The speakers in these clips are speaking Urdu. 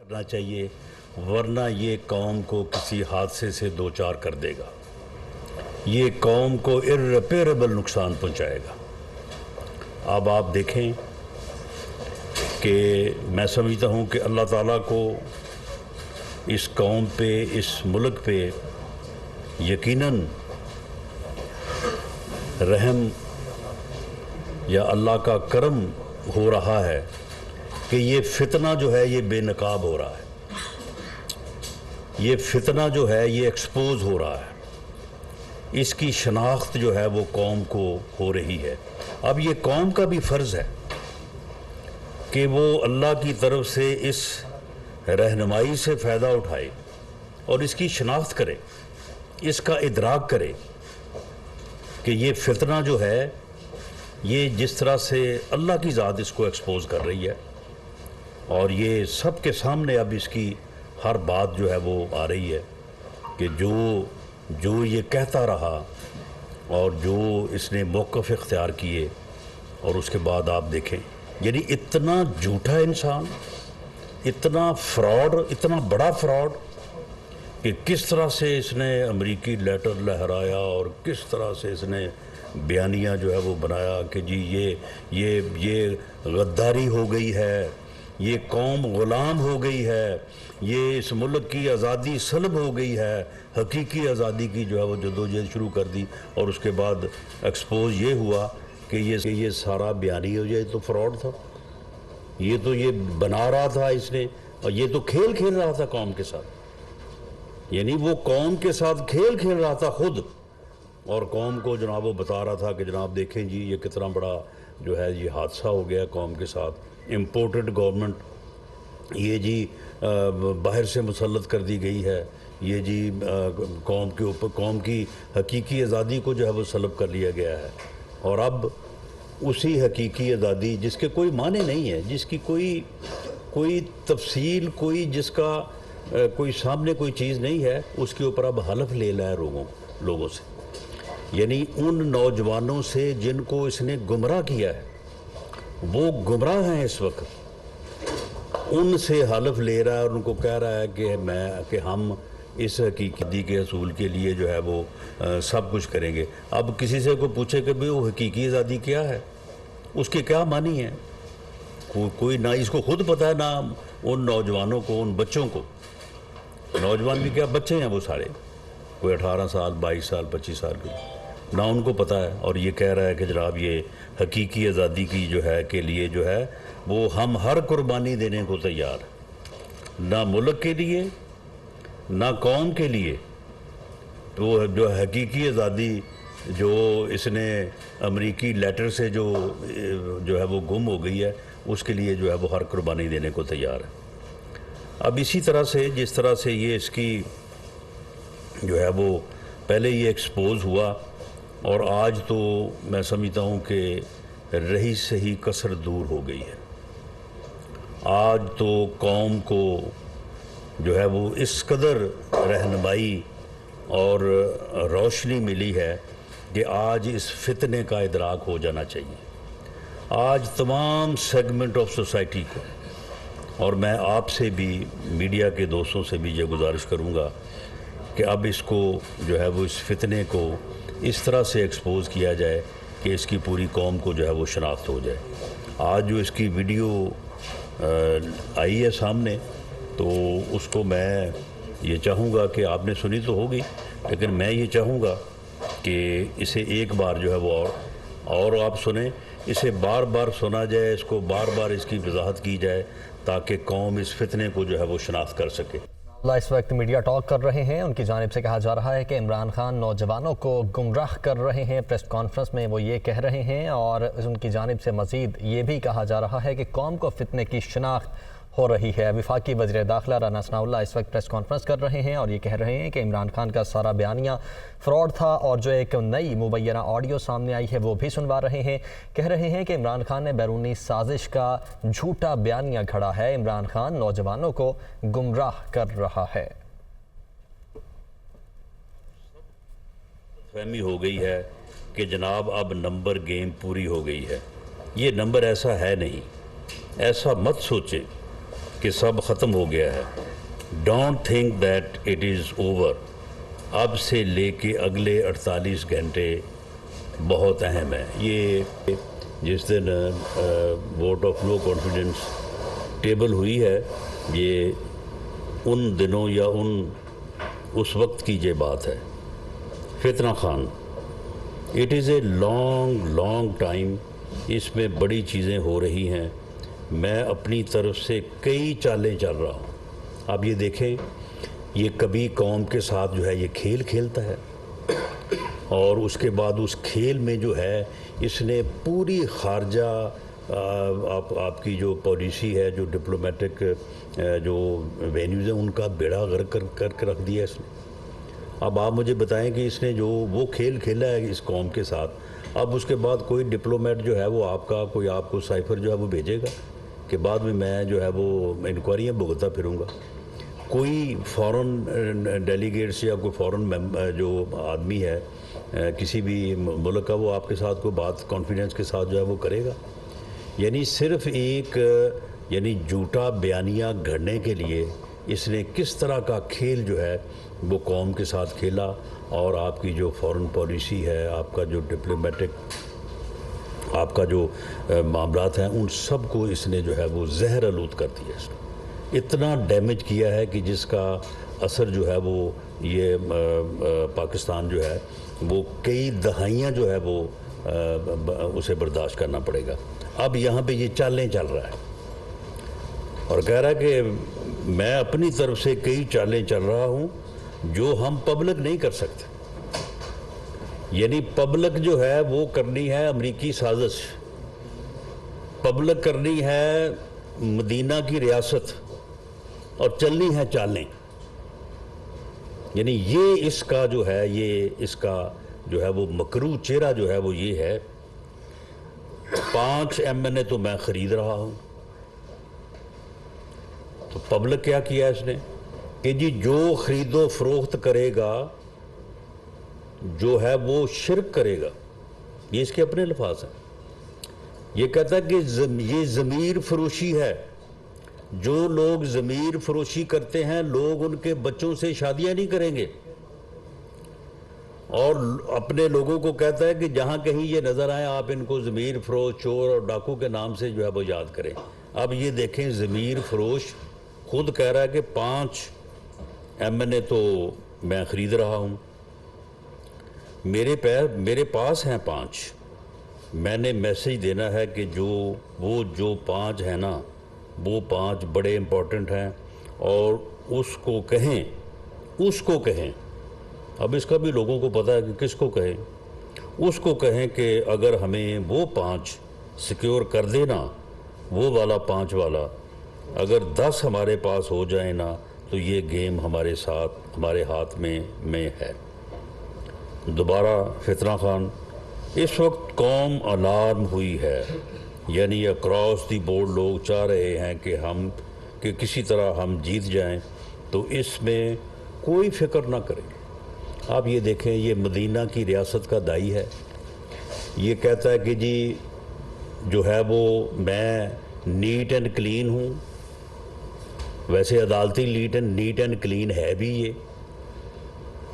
کرنا چاہیے ورنہ یہ قوم کو کسی حادثے سے دوچار کر دے گا، یہ قوم کو irreparable نقصان پہنچائے گا۔ اب آپ دیکھیں کہ میں سمجھتا ہوں کہ اللہ تعالیٰ کو اس قوم پہ، اس ملک پہ یقیناً رحم یا اللہ کا کرم ہو رہا ہے کہ یہ فتنہ جو ہے یہ بے نقاب ہو رہا ہے، یہ فتنہ جو ہے یہ ایکسپوز ہو رہا ہے، اس کی شناخت جو ہے وہ قوم کو ہو رہی ہے۔ اب یہ قوم کا بھی فرض ہے کہ وہ اللہ کی طرف سے اس رہنمائی سے فائدہ اٹھائے اور اس کی شناخت کرے، اس کا ادراک کرے کہ یہ فتنہ جو ہے یہ جس طرح سے اللہ کی ذات اس کو ایکسپوز کر رہی ہے، اور یہ سب کے سامنے اب اس کی ہر بات جو ہے وہ آ رہی ہے کہ جو یہ کہتا رہا اور جو اس نے موقف اختیار کیے، اور اس کے بعد آپ دیکھیں یعنی اتنا جھوٹا انسان، اتنا فراڈ، اتنا بڑا فراڈ کہ کس طرح سے اس نے امریکی لیٹر لہرایا اور کس طرح سے اس نے بیانیہ جو ہے وہ بنایا کہ جی یہ غداری ہو گئی ہے، یہ قوم غلام ہو گئی ہے، یہ اس ملک کی آزادی سلب ہو گئی ہے، حقیقی آزادی کی جو ہے وہ جدوجہد شروع کر دی، اور اس کے بعد ایکسپوز یہ ہوا کہ یہ سارا بیانی ہو جائے تو فراڈ تھا، یہ تو یہ بنا رہا تھا اس نے، اور یہ تو کھیل کھیل رہا تھا قوم کے ساتھ، یعنی وہ قوم کے ساتھ کھیل کھیل رہا تھا خود، اور قوم کو جناب وہ بتا رہا تھا کہ جناب دیکھیں جی یہ کتنا بڑا جو ہے یہ حادثہ ہو گیا قوم کے ساتھ، امپورٹڈ گورنمنٹ یہ جی باہر سے مسلط کر دی گئی ہے، یہ جی قوم کے اوپر قوم کی حقیقی آزادی کو جو ہے وہ سلب کر لیا گیا ہے، اور اب اسی حقیقی آزادی جس کے کوئی معنی نہیں ہے، جس کی کوئی تفصیل، کوئی جس کا کوئی سامنے کوئی چیز نہیں ہے، اس کے اوپر اب حلف لے رہا ہے لوگوں سے، یعنی ان نوجوانوں سے جن کو اس نے گمراہ کیا ہے، وہ گمراہ ہیں اس وقت، ان سے حلف لے رہا ہے اور ان کو کہہ رہا ہے کہ ہم اس حقیقی کے حصول کے لیے جو ہے وہ سب کچھ کریں گے۔ اب کسی سے کوئی پوچھے کہ وہ حقیقی آزادی کیا ہے، اس کے کیا معنی ہیں، کوئی نہ اس کو خود پتہ ہے، نہ ان نوجوانوں کو، ان بچوں کو، نوجوان بھی کیا بچے ہیں وہ سارے، کوئی 18 سال 22 سال 25 سال کے، نہ ان کو پتہ ہے، اور یہ کہہ رہا ہے کہ جناب یہ حقیقی آزادی کی جو ہے کے لیے جو ہے وہ ہم ہر قربانی دینے کو تیار ہیں، نہ ملک کے لیے نہ قوم کے لیے، تو جو حقیقی آزادی جو اس نے امریکی لیٹر سے جو ہے وہ گم ہو گئی ہے، اس کے لیے جو ہے وہ ہر قربانی دینے کو تیار ہے۔ اب اسی طرح سے جس طرح سے یہ اس کی جو ہے وہ پہلے یہ ایکسپوز ہوا، اور آج تو میں سمجھتا ہوں کہ رہی سہی کسر دور ہو گئی ہے، آج تو قوم کو جو ہے وہ اس قدر رہنمائی اور روشنی ملی ہے کہ آج اس فتنے کا ادراک ہو جانا چاہیے، آج تمام سیگمنٹ آف سوسائٹی کو، اور میں آپ سے بھی میڈیا کے دوستوں سے بھی یہ گزارش کروں گا کہ اب اس کو جو ہے وہ اس فتنے کو اس طرح سے ایکسپوز کیا جائے کہ اس کی پوری قوم کو جو ہے وہ شناخت ہو جائے۔ آج جو اس کی ویڈیو آئی ہے سامنے، تو اس کو میں یہ چاہوں گا کہ آپ نے سنی تو ہوگی، لیکن میں یہ چاہوں گا کہ اسے ایک بار جو ہے وہ اور آپ سنیں، اسے بار بار سنا جائے، اس کو بار بار اس کی وضاحت کی جائے تاکہ قوم اس فتنے کو جو ہے وہ شناخت کر سکے۔ اللہ اس وقت میڈیا ٹاک کر رہے ہیں، ان کی جانب سے کہا جا رہا ہے کہ عمران خان نوجوانوں کو گمراہ کر رہے ہیں، پریس کانفرنس میں وہ یہ کہہ رہے ہیں، اور ان کی جانب سے مزید یہ بھی کہا جا رہا ہے کہ قوم کو فتنے کی شناخت ہو رہی ہے۔ وفاقی وزیر داخلہ رانا ثناءاللہ اس وقت پریس کانفرنس کر رہے ہیں اور یہ کہہ رہے ہیں کہ عمران خان کا سارا بیانیہ فراڈ تھا، اور جو ایک نئی مبینہ آڈیو سامنے آئی ہے وہ بھی سنوا رہے ہیں۔ کہہ رہے ہیں کہ عمران خان نے بیرونی سازش کا جھوٹا بیانیہ گھڑا ہے، عمران خان نوجوانوں کو گمراہ کر رہا ہے۔ فہمی ہو گئی ہے کہ جناب اب نمبر گیم پوری ہو گئی ہے، یہ نمبر ایسا ہے نہیں، ایسا مت سوچیں کہ سب ختم ہو گیا ہے. Don't think that it is over. اب سے لے کے اگلے 48 گھنٹے بہت اہم ہیں. یہ جس دن vote of no confidence table ہوئی ہے، یہ ان دنوں یا اس وقت کی یہ بات ہے. فتنہ Khan, it is a long time. اس میں بڑی چیزیں ہو رہی ہیں. میں اپنی طرف سے کئی چالیں چل رہا ہوں. آپ یہ دیکھیں، یہ کبھی قوم کے ساتھ جو ہے یہ کھیل کھیلتا ہے، اور اس کے بعد اس کھیل میں جو ہے اس نے پوری خارجہ آپ کی جو پالیسی ہے، جو ڈپلومیٹک جو وینیوز ہیں، ان کا بیڑا غرق کر کے رکھ دیا اس نے. اب آپ مجھے بتائیں کہ اس نے جو وہ کھیل کھیلا ہے اس قوم کے ساتھ، اب اس کے بعد کوئی ڈپلومیٹ جو ہے وہ کوئی آپ کو سائفر جو ہے وہ بھیجے گا کہ بعد میں جو ہے وہ انکوائریاں بھگتتا پھروں گا. کوئی فورن ڈیلیگیٹس یا کوئی فورن جو آدمی ہے کسی بھی ملک کا، وہ آپ کے ساتھ کوئی بات کانفیڈنس کے ساتھ جو ہے وہ کرے گا؟ یعنی صرف ایک جھوٹا بیانیہ گھڑنے کے لیے اس نے کس طرح کا کھیل جو ہے وہ قوم کے ساتھ کھیلا. اور آپ کی جو فورن پالیسی ہے، آپ کا جو ڈپلومیٹک آپ کا جو معاملات ہیں، ان سب کو اس نے جو ہے وہ زہر آلود کر دیا. اس نے اتنا ڈیمیج کیا ہے کہ جس کا اثر جو ہے وہ یہ پاکستان جو ہے وہ کئی دہائیاں جو ہے وہ اسے برداشت کرنا پڑے گا. اب یہاں پہ یہ چالیں چل رہا ہے اور کہہ رہا ہے کہ میں اپنی طرف سے کئی چالیں چل رہا ہوں جو ہم پبلک نہیں کر سکتے. یعنی پبلک جو ہے وہ کرنی ہے امریکی سازش، پبلک کرنی ہے مدینہ کی ریاست، اور چلنی ہے چالیں. یعنی یہ اس کا جو ہے اس کا جو ہے وہ مکروہ چہرہ جو ہے وہ یہ ہے. 5 MNA تو میں خرید رہا ہوں. تو پبلک کیا کیا اس نے کہ جی جو خرید و فروخت کرے گا جو ہے وہ شرک کرے گا. یہ اس کے اپنے الفاظ ہیں. یہ کہتا ہے کہ یہ ضمیر فروشی ہے. جو لوگ ضمیر فروشی کرتے ہیں، لوگ ان کے بچوں سے شادیاں نہیں کریں گے. اور اپنے لوگوں کو کہتا ہے کہ جہاں کہیں یہ نظر آئے آپ ان کو ضمیر فروش، چور اور ڈاکو کے نام سے جو ہے وہ یاد کریں. اب یہ دیکھیں، ضمیر فروش خود کہہ رہا ہے کہ 5 MNA تو میں خرید رہا ہوں. میرے پاس ہیں 5. میں نے میسج دینا ہے کہ جو 5 ہیں نا، وہ 5 بڑے امپورٹنٹ ہیں، اور اس کو کہیں. اب اس کا بھی لوگوں کو پتہ ہے کہ کس کو کہیں. اس کو کہیں کہ اگر ہمیں وہ 5 سیکیور کر دینا، وہ والا 5 والا، اگر 10 ہمارے پاس ہو جائیں نا، تو یہ گیم ہمارے ہاتھ میں ہے. دوبارہ فتنہ خان، اس وقت قوم الارم ہوئی ہے. یعنی اکراس دی بورڈ لوگ چاہ رہے ہیں کہ کسی طرح ہم جیت جائیں. تو اس میں کوئی فکر نہ کریں. آپ یہ دیکھیں، یہ مدینہ کی ریاست کا دائی ہے. یہ کہتا ہے کہ جی جو ہے وہ میں نیٹ اینڈ کلین ہوں. ویسے عدالتی نیٹ اینڈ کلین ہے بھی یہ.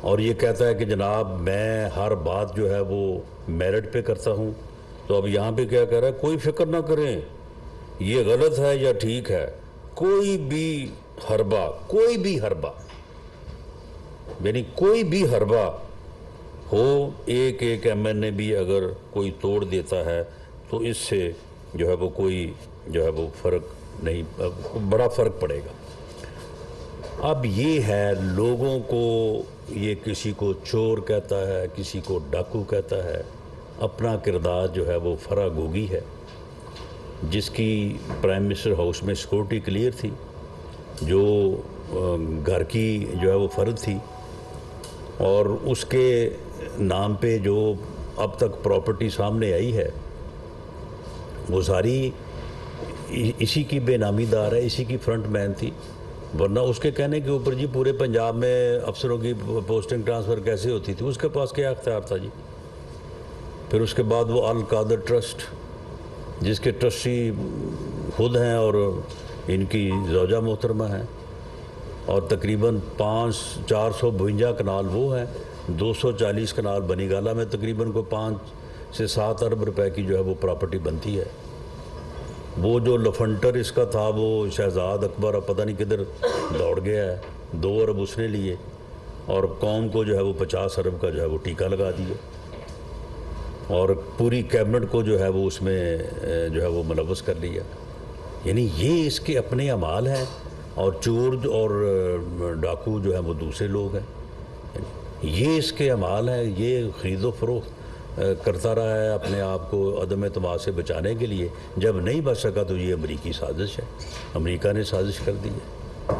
اور یہ کہتا ہے کہ جناب میں ہر بات جو ہے وہ میرٹ پہ کرتا ہوں. تو اب یہاں پہ کیا کہہ رہا ہے؟ کوئی فکر نہ کریں، یہ غلط ہے یا ٹھیک ہے. کوئی بھی حربہ یعنی کوئی بھی حربہ ہو، ایک MNA بھی اگر کوئی توڑ دیتا ہے تو اس سے جو ہے وہ کوئی جو ہے وہ فرق نہیں، بڑا فرق پڑے گا. اب یہ ہے لوگوں کو، یہ کسی کو چور کہتا ہے، کسی کو ڈاکو کہتا ہے. اپنا کردار جو ہے وہ فرا گوگی ہے، جس کی پرائم منسٹر ہاؤس میں سیکورٹی کلیئر تھی، جو گھر کی جو ہے وہ فرد تھی، اور اس کے نام پہ جو اب تک پراپرٹی سامنے آئی ہے وہ ساری اسی کی بے نامی دار ہے، اسی کی فرنٹ مین تھی. ورنہ اس کے کہنے کے اوپر جی پورے پنجاب میں افسروں کی پوسٹنگ ٹرانسفر کیسے ہوتی تھی، اس کے پاس کیا اختیار تھا جی. پھر اس کے بعد وہ القادر ٹرسٹ، جس کے ٹرسٹی خود ہیں اور ان کی زوجہ محترمہ ہیں، اور تقریباً 452 کنال وہ ہیں، 240 کنال بنی گالہ میں تقریباً کوئی 5 سے 7 ارب روپے کی جو ہے وہ پراپرٹی بنتی ہے۔ وہ جو لفنٹر اس کا تھا وہ شہزاد اکبر اب پتہ نہیں کدھر دوڑ گیا ہے، 2 ارب اس نے لیے اور قوم کو جو ہے وہ 50 ارب کا جو ہے وہ ٹیکہ لگا دیا، اور پوری کیبنٹ کو جو ہے وہ اس میں جو ہے وہ ملوث کر لیا۔ یعنی یہ اس کے اپنے اعمال ہیں، اور چور اور ڈاکو جو ہیں وہ دوسرے لوگ ہیں۔ یہ اس کے اعمال ہیں، یہ خرید و فروخت کرتا رہا ہے اپنے آپ کو عدم اعتماد سے بچانے کے لیے۔ جب نہیں بچ سکا تو یہ امریکی سازش ہے، امریکہ نے سازش کر دی ہے۔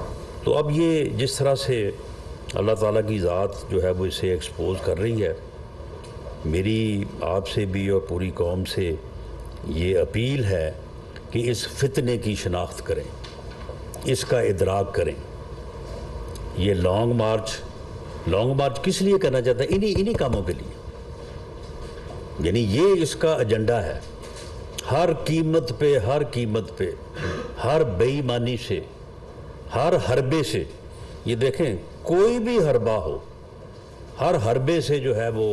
تو اب یہ جس طرح سے اللہ تعالیٰ کی ذات جو ہے وہ اسے ایکسپوز کر رہی ہے، میری آپ سے بھی اور پوری قوم سے یہ اپیل ہے کہ اس فتنے کی شناخت کریں، اس کا ادراک کریں۔ یہ لانگ مارچ کس لیے کرنا چاہتا ہے؟ انہی کاموں کے لیے۔ یعنی یہ اس کا ایجنڈا ہے، ہر قیمت پہ ہر بے ایمانی سے، ہر حربے سے، یہ دیکھیں کوئی بھی حربہ ہو، ہر حربے سے جو ہے وہ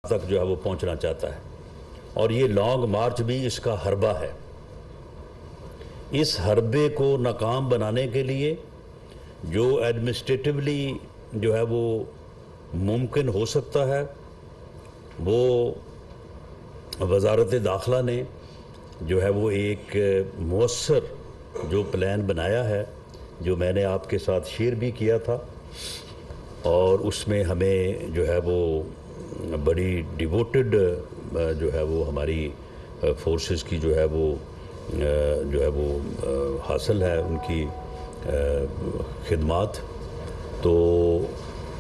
تک جو ہے وہ پہنچنا چاہتا ہے، اور یہ لانگ مارچ بھی اس کا حربہ ہے۔ اس حربے کو ناکام بنانے کے لیے جو ایڈمنسٹریٹولی جو ہے وہ ممکن ہو سکتا ہے، وہ وزارت داخلہ نے جو ہے وہ ایک مؤثر جو پلان بنایا ہے، جو میں نے آپ کے ساتھ شیئر بھی کیا تھا، اور اس میں ہمیں جو ہے وہ بڑی ڈیووٹڈ جو ہے وہ ہماری فورسز کی جو ہے وہ حاصل ہے ان کی خدمات۔ تو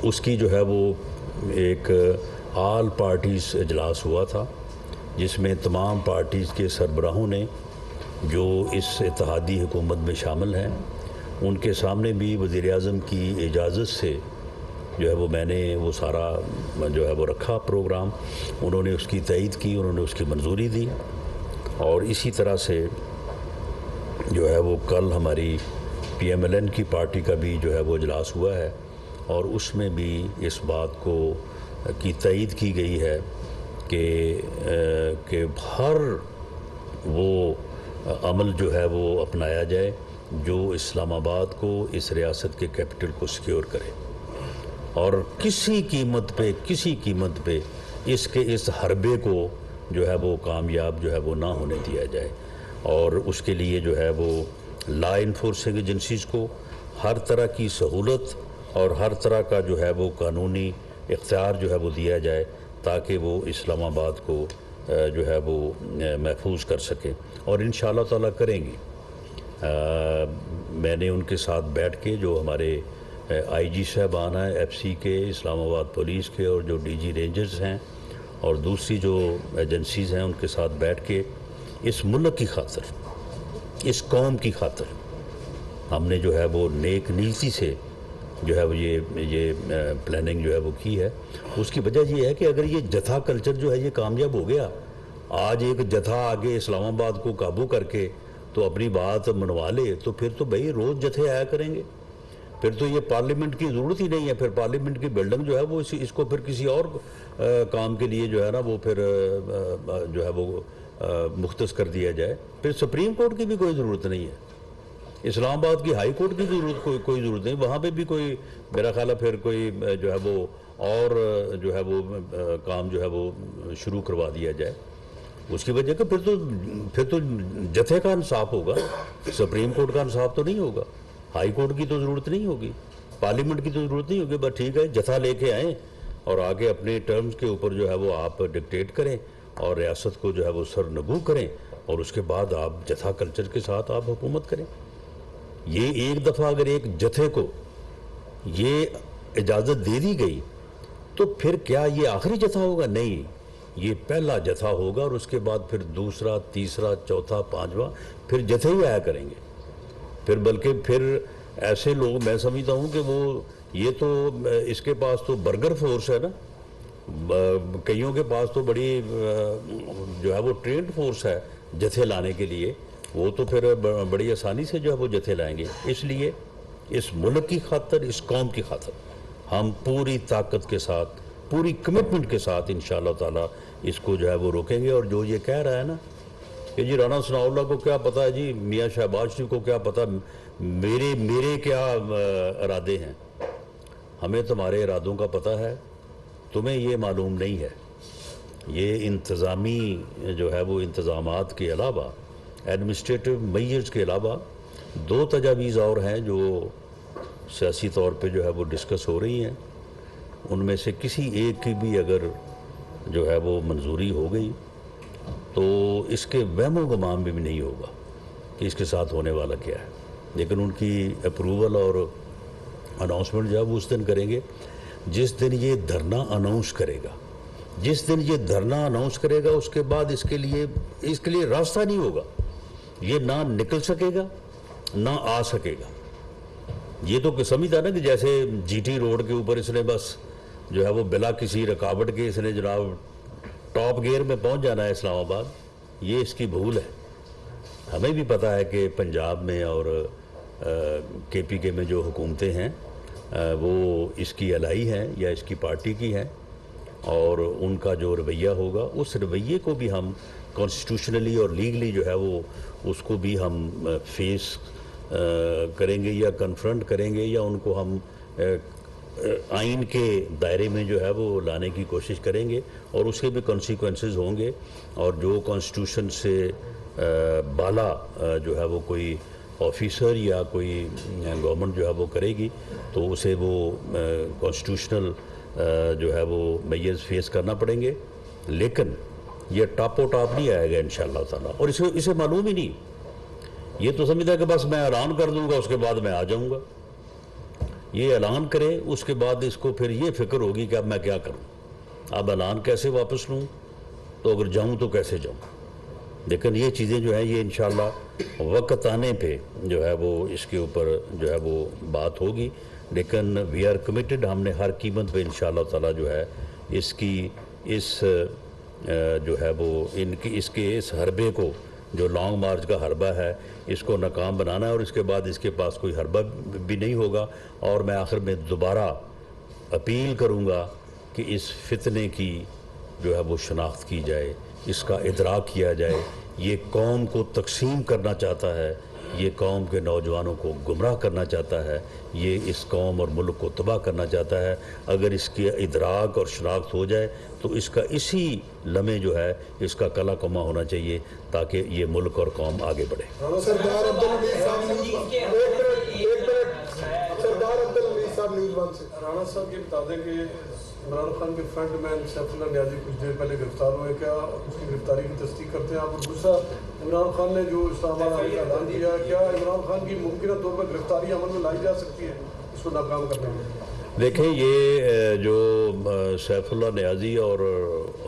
اس کی جو ہے وہ ایک آل پارٹیز اجلاس ہوا تھا، جس میں تمام پارٹیز کے سربراہوں نے جو اس اتحادی حکومت میں شامل ہیں، ان کے سامنے بھی وزیر اعظم کی اجازت سے جو ہے وہ میں نے وہ سارا جو ہے وہ رکھا پروگرام، انہوں نے اس کی تائید کی، انہوں نے اس کی منظوری دی، اور اسی طرح سے جو ہے وہ کل ہماری PMLN کی پارٹی کا بھی جو ہے وہ اجلاس ہوا ہے، اور اس میں بھی اس بات کی تائید کی گئی ہے کہ ہر وہ عمل جو ہے وہ اپنایا جائے جو اسلام آباد کو، اس ریاست کے کیپٹل کو سیکیور کرے، اور کسی قیمت پہ اس حربے کو جو ہے وہ کامیاب جو ہے وہ نہ ہونے دیا جائے، اور اس کے لیے جو ہے وہ لا انفورسنگ ایجنسیز کو ہر طرح کی سہولت اور ہر طرح کا جو ہے وہ قانونی اختیار جو ہے وہ دیا جائے، تاکہ وہ اسلام آباد کو جو ہے وہ محفوظ کر سکیں، اور انشاءاللہ تعالیٰ کریں گی۔ میں نے ان کے ساتھ بیٹھ کے جو ہمارے IG صاحبان ہیں FC کے، اسلام آباد پولیس کے، اور جو DG رینجرز ہیں اور دوسری جو ایجنسیز ہیں، ان کے ساتھ بیٹھ کے اس ملک کی خاطر، اس قوم کی خاطر ہم نے جو ہے وہ نیک نیتی سے جو ہے وہ یہ پلاننگ جو ہے وہ کی ہے۔ اس کی وجہ یہ ہے کہ اگر یہ جتھا کلچر جو ہے یہ کامیاب ہو گیا، آج ایک جتھا آگے اسلام آباد کو قابو کر کے تو اپنی بات منوا لے، تو پھر تو بھائی روز جتھے آیا کریں گے، پھر تو یہ پارلیمنٹ کی ضرورت ہی نہیں ہے، پھر پارلیمنٹ کی بلڈنگ جو ہے وہ اس کو پھر کسی اور کام کے لیے جو ہے نا وہ پھر جو ہے وہ مختص کر دیا جائے، پھر سپریم کورٹ کی بھی کوئی ضرورت نہیں ہے، اسلام آباد کی ہائی کورٹ کی کوئی ضرورت نہیں، وہاں پہ بھی کوئی میرا خیال ہے پھر کوئی جو ہے وہ اور جو ہے وہ کام جو ہے وہ شروع کروا دیا جائے۔ اس کی وجہ کہ پھر تو جتھے کا انصاف ہوگا، سپریم کورٹ کا انصاف تو نہیں ہوگا، ہائی کورٹ کی تو ضرورت نہیں ہوگی، پارلیمنٹ کی تو ضرورت نہیں ہوگی، بس ٹھیک ہے جتھا لے کے آئیں اور آگے اپنے ٹرمز کے اوپر جو ہے وہ آپ ڈکٹیٹ کریں اور ریاست کو جو ہے وہ سرنگو کریں، اور اس کے بعد آپ جتھا کلچر کے ساتھ آپ حکومت کریں۔ یہ ایک دفعہ اگر ایک جتھے کو یہ اجازت دے دی گئی تو پھر کیا یہ آخری جتھا ہوگا؟ نہیں، یہ پہلا جتھا ہوگا، اور اس کے بعد پھر دوسرا، تیسرا، چوتھا، پانچواں، پھر جتھے ہی آیا کریں گے، پھر بلکہ پھر ایسے لوگ میں سمجھتا ہوں کہ وہ یہ تو اس کے پاس تو برگر فورس ہے نا، کئیوں کے پاس تو بڑی جو ہے وہ ٹرینڈ فورس ہے جتھے لانے کے لیے، وہ تو پھر بڑی آسانی سے جو ہے وہ جتھے لائیں گے. اس لیے اس ملک کی خاطر، اس قوم کی خاطر ہم پوری طاقت کے ساتھ، پوری کمٹمنٹ کے ساتھ انشاءاللہ تعالی اس کو جو ہے وہ روکیں گے. اور جو یہ کہہ رہا ہے نا کہ جی رانا ثناء اللہ کو کیا پتہ ہے، جی میاں شہباز شریف کو کیا پتہ میرے کیا ارادے ہیں. ہمیں تمہارے ارادوں کا پتہ ہے، تمہیں یہ معلوم نہیں ہے. یہ انتظامی جو ہے وہ انتظامات کے علاوہ، ایڈمنسٹریٹو میجرز کے علاوہ 2 تجاویز اور ہیں جو سیاسی طور پہ جو ہے وہ ڈسکس ہو رہی ہیں. ان میں سے کسی ایک کی بھی اگر جو ہے وہ منظوری ہو گئی تو اس کے وہم و گمان بھی نہیں ہوگا کہ اس کے ساتھ ہونے والا کیا ہے. لیکن ان کی اپروول اور اناؤنسمنٹ جو ہے وہ اس دن کریں گے جس دن یہ دھرنا اناؤنس کرے گا. جس دن یہ دھرنا اناؤنس کرے گا اس کے بعد اس کے لیے راستہ نہیں ہوگا. یہ نہ نکل سکے گا نہ آ سکے گا. یہ تو سمجھتا نا کہ جیسے جی ٹی روڈ کے اوپر اس نے بس جو ہے وہ بلا کسی رکاوٹ کے اس نے جناب ٹاپ گیئر میں پہنچ جانا ہے اسلام آباد. یہ اس کی بھول ہے. ہمیں بھی پتہ ہے کہ پنجاب میں اور کے پی کے میں جو حکومتیں ہیں وہ اس کی الائی ہیں یا اس کی پارٹی کی ہیں، اور ان کا جو رویہ ہوگا اس رویے کو بھی ہم کانسٹیٹیوشنلی اور لیگلی جو ہے وہ اس کو بھی ہم فیس کریں گے یا کنفرنٹ کریں گے، یا ان کو ہم آئین کے دائرے میں جو ہے وہ لانے کی کوشش کریں گے. اور اس کے بھی کنسیکوینسز ہوں گے. اور جو کانسٹیٹیوشن سے بالا جو ہے وہ کوئی آفیسر یا کوئی گورنمنٹ جو ہے وہ کرے گی تو اسے وہ کانسٹیٹیوشنل جو ہے وہ میئرز فیس کرنا پڑیں گے. لیکن یہ ٹاپ و ٹاپ نہیں آئے گا انشاءاللہ تعالیٰ. اور اسے معلوم ہی نہیں. یہ تو سمجھتا ہے کہ بس میں اعلان کر دوں گا اس کے بعد میں آ جاؤں گا. یہ اعلان کرے اس کے بعد اس کو پھر یہ فکر ہوگی کہ اب میں کیا کروں، اب اعلان کیسے واپس لوں، تو اگر جاؤں تو کیسے جاؤں. لیکن یہ چیزیں جو ہیں یہ انشاءاللہ وقت آنے پہ جو ہے وہ اس کے اوپر جو ہے وہ بات ہوگی. لیکن وی آر کمیٹڈ. ہم نے ہر قیمت پہ انشاءاللہ تعالیٰ جو ہے اس جو ہے وہ اس کے اس حربے کو، جو لانگ مارچ کا حربہ ہے، اس کو ناکام بنانا ہے. اور اس کے بعد اس کے پاس کوئی حربہ بھی نہیں ہوگا. اور میں آخر میں دوبارہ اپیل کروں گا کہ اس فتنے کی جو ہے وہ شناخت کی جائے، اس کا ادراک کیا جائے. یہ قوم کو تقسیم کرنا چاہتا ہے، یہ قوم کے نوجوانوں کو گمراہ کرنا چاہتا ہے، یہ اس قوم اور ملک کو تباہ کرنا چاہتا ہے. اگر اس کی ادراک اور شناخت ہو جائے تو اس کا اسی لمحے جو ہے اس کا کلا کما ہونا چاہیے تاکہ یہ ملک اور قوم آگے بڑھے. سردار عبدالحمید صاحب نیوز ون سے رانا صاحب یہ بتا دیں کہ عمران خان کے فرنٹ مین سیف اللہ نیازی کچھ دیر پہلے گرفتار ہوئے، کیا اس کی گرفتاری کی تصدیق کرتے ہیں آپ؟ اور دوسرا، عمران خان نے جو اسلام آباد کا اعلان کیا، کیا عمران خان کی ممکنہ طور پر گرفتاری عمل میں لائی جا سکتی ہے اس کو ناکام کرنے میں؟ دیکھیں یہ جو سیف اللہ نیازی اور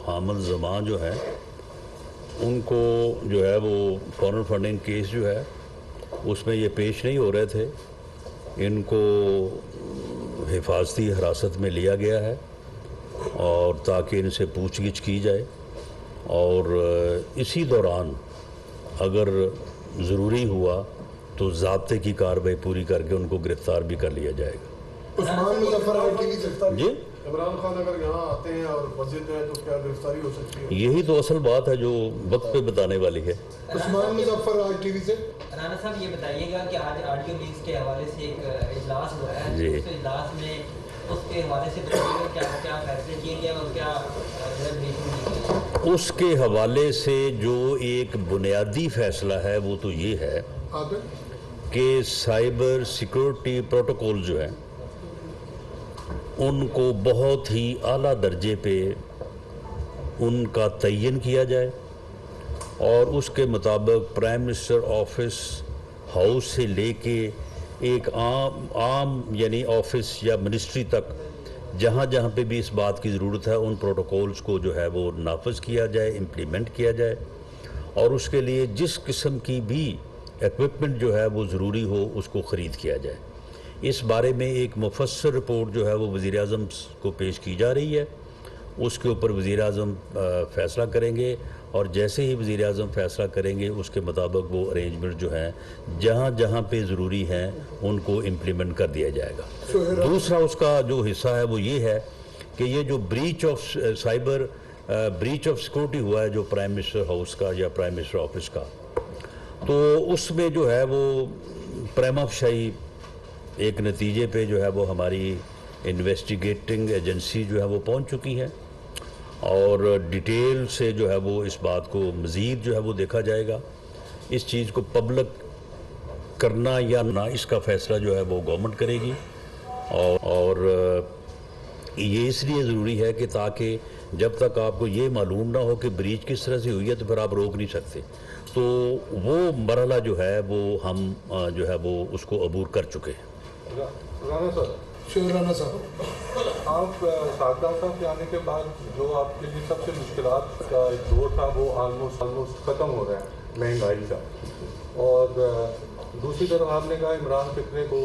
حامد زمان جو ہیں ان کو جو ہے وہ فارن فنڈنگ کیس جو ہے اس میں یہ پیش نہیں ہو رہے تھے. ان کو حفاظتی حراست میں لیا گیا ہے اور تاکہ ان سے پوچھ گچھ کی جائے، اور اسی دوران اگر ضروری ہوا تو ضابطے کی کارروائی پوری کر کے ان کو گرفتار بھی کر لیا جائے گا. عثمان مظفر آئی ٹی وی سے جی عمران خان اگر یہاں آتے ہیں اور مسجد میں تو کیا گرفتاری ہو سکتی ہے؟ یہی تو اصل بات ہے جو وقت پہ بتانے والی ہے. عثمان مظفر آئی ٹی وی سے. رانا صاحب یہ بتائیے گا کہ آج آڈیو لیکس کے حوالے سے ایک اجلاس ہوا ہے، جی. اس اجلاس میں اس کے حوالے سے کیا فیصلے کیے گئے اور کیا بریفنگ کی گئی؟ اس کے حوالے سے جو ایک بنیادی فیصلہ ہے وہ تو یہ ہے کہ سائبر سیکورٹی پروٹوکول جو ہیں ان کو بہت ہی اعلیٰ درجے پہ ان کا تعین کیا جائے، اور اس کے مطابق پرائم منسٹر آفس ہاؤس سے لے کے ایک عام یعنی آفس یا منسٹری تک جہاں جہاں پہ بھی اس بات کی ضرورت ہے ان پروٹوکولز کو جو ہے وہ نافذ کیا جائے، امپلیمنٹ کیا جائے، اور اس کے لیے جس قسم کی بھی ایکوپمنٹ جو ہے وہ ضروری ہو اس کو خرید کیا جائے. اس بارے میں ایک مفصل رپورٹ جو ہے وہ وزیر اعظم کو پیش کی جا رہی ہے. اس کے اوپر وزیر اعظم فیصلہ کریں گے، اور جیسے ہی وزیر اعظم فیصلہ کریں گے اس کے مطابق وہ ارینجمنٹ جو ہیں جہاں جہاں پہ ضروری ہیں ان کو امپلیمنٹ کر دیا جائے گا۔ دوسرا اس کا جو حصہ ہے وہ یہ ہے کہ یہ جو بریچ آف سیکورٹی ہوا ہے جو پرائم منسٹر ہاؤس کا یا پرائم منسٹر آفس کا، تو اس میں جو ہے وہ پریما فشائی ایک نتیجے پہ جو ہے وہ ہماری انویسٹیگیٹنگ ایجنسی جو ہے وہ پہنچ چکی ہے، اور ڈیٹیل سے جو ہے وہ اس بات کو مزید جو ہے وہ دیکھا جائے گا۔ اس چیز کو پبلک کرنا یا نہ اس کا فیصلہ جو ہے وہ گورنمنٹ کرے گی، اور یہ اس لیے ضروری ہے کہ تاکہ جب تک آپ کو یہ معلوم نہ ہو کہ بریچ کس طرح سے ہوئی ہے تو پھر آپ روک نہیں سکتے۔ تو وہ مرحلہ جو ہے وہ ہم جو ہے وہ اس کو عبور کر چکے ہیں۔ رانا صاحب، آپ سعادت صاحب کے آنے کے بعد جو آپ کے لیے سب سے مشکلات کا ایک دور تھا وہ آلموسٹ ختم ہو رہا ہے مہنگائی کا، اور دوسری طرف آپ نے کہا عمران فتنے کو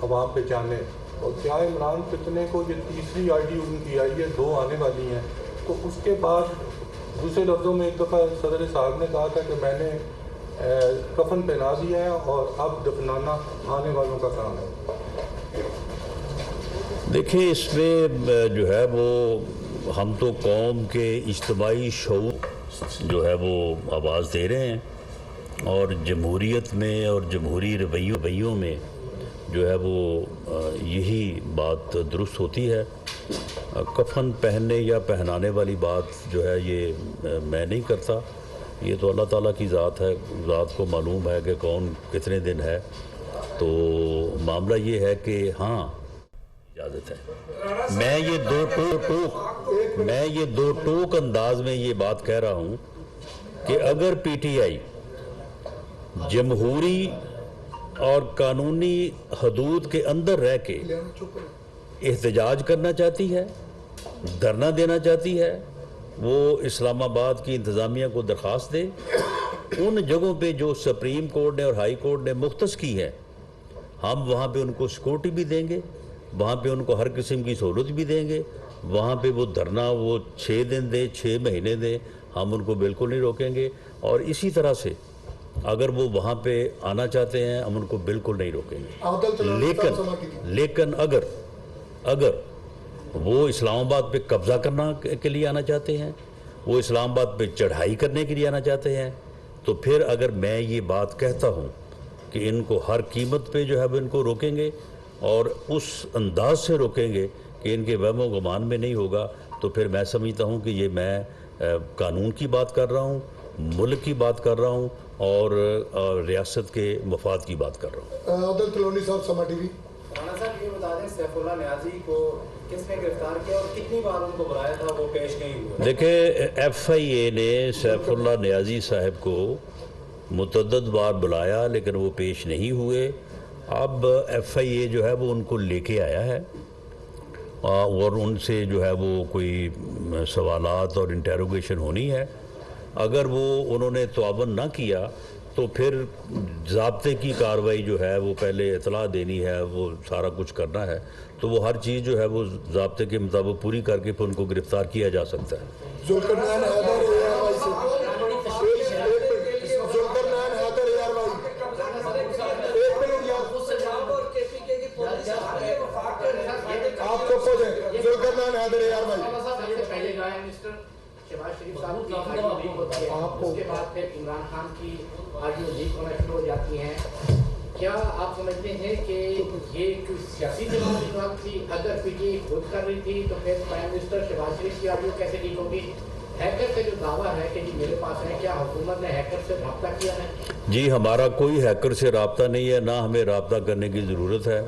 عوام پہچانے، اور کیا عمران فتنے کو یہ تیسری آئی ان کی آئی ہے، 2 آنے والی ہیں، تو اس کے بعد دوسرے لفظوں میں ایک دفعہ صدر صاحب نے کہا تھا کہ میں نے کفن پہنا دیا ہے اور اب دفنانا آنے والوں کا کام ہے۔ دیکھیں اس میں جو ہے وہ ہم تو قوم کے اجتماعی شعور جو ہے وہ آواز دے رہے ہیں، اور جمہوریت میں اور جمہوری رویوں میں جو ہے وہ یہی بات درست ہوتی ہے۔ کفن پہننے یا پہنانے والی بات جو ہے یہ میں نہیں کرتا، یہ تو اللہ تعالیٰ کی ذات ہے، ذات کو معلوم ہے کہ کون کتنے دن ہے۔ تو معاملہ یہ ہے کہ ہاں اجازت ہے، میں یہ دو ٹوک انداز میں یہ بات کہہ رہا ہوں کہ اگر پی ٹی آئی جمہوری اور قانونی حدود کے اندر رہ کے احتجاج کرنا چاہتی ہے، دھرنا دینا چاہتی ہے، وہ اسلام آباد کی انتظامیہ کو درخواست دے، ان جگہوں پہ جو سپریم کورٹ نے اور ہائی کورٹ نے مختص کی ہے ہم وہاں پہ ان کو سیکورٹی بھی دیں گے، وہاں پہ ان کو ہر قسم کی سہولت بھی دیں گے، وہاں پہ وہ دھرنا وہ 6 دن دیں 6 مہینے دیں، ہم ان کو بالکل نہیں روکیں گے، اور اسی طرح سے اگر وہ وہاں پہ آنا چاہتے ہیں ہم ان کو بالکل نہیں روکیں گے۔ لیکن اگر وہ اسلام آباد پہ قبضہ کرنا کے لیے آنا چاہتے ہیں، وہ اسلام آباد پہ چڑھائی کرنے کے لیے آنا چاہتے ہیں، تو پھر اگر میں یہ بات کہتا ہوں کہ ان کو ہر قیمت پہ جو ہے وہ ان کو روکیں گے اور اس انداز سے روکیں گے کہ ان کے وہم و گمان میں نہیں ہوگا، تو پھر میں سمجھتا ہوں کہ یہ میں قانون کی بات کر رہا ہوں، ملک کی بات کر رہا ہوں، اور ریاست کے مفاد کی بات کر رہا ہوں۔ عادل تلونی صاحب، سما ٹی وی۔ رانا صاحب یہ بتا دیں سیف اللہ نیازی کو کس نے گرفتار کیا اور کتنی بار ان کو بلایا تھا وہ پیش نہیں ہوئے؟ دیکھیں ایف آئی اے نے سیف اللہ نیازی صاحب کو متعدد بار بلایا لیکن وہ پیش نہیں ہوئے۔ اب ایف آئی اے جو ہے وہ ان کو لے کے آیا ہے اور ان سے جو ہے وہ کوئی سوالات اور انٹیروگیشن ہونی ہے۔ اگر وہ انہوں نے تعاون نہ کیا تو پھر ضابطے کی کارروائی جو ہے وہ پہلے اطلاع دینی ہے، وہ سارا کچھ کرنا ہے، تو وہ ہر چیز جو ہے وہ ضابطے کے مطابق پوری کر کے پھر ان کو گرفتار کیا جا سکتا ہے۔ اس کے بعد پھر عمران خان کی آڈیو لیک ہونا شروع ہو جاتی ہیں، کیا آپ سمجھتے ہیں کہ یہ ایک سیاسی جماعت تھی؟ اگر پی ٹی آئی خود کر رہی تھی تو پھر پرائم منسٹر شہباز شریف کی آڈیو کیسے لیک ہوگی؟ ہیکر کا جو دعویٰ ہے کہ جی میرے پاس ہے، کیا حکومت نے ہیکر سے رابطہ کیا ہے؟ جی ہمارا کوئی ہیکر سے رابطہ نہیں ہے، نہ ہمیں رابطہ کرنے کی ضرورت ہے۔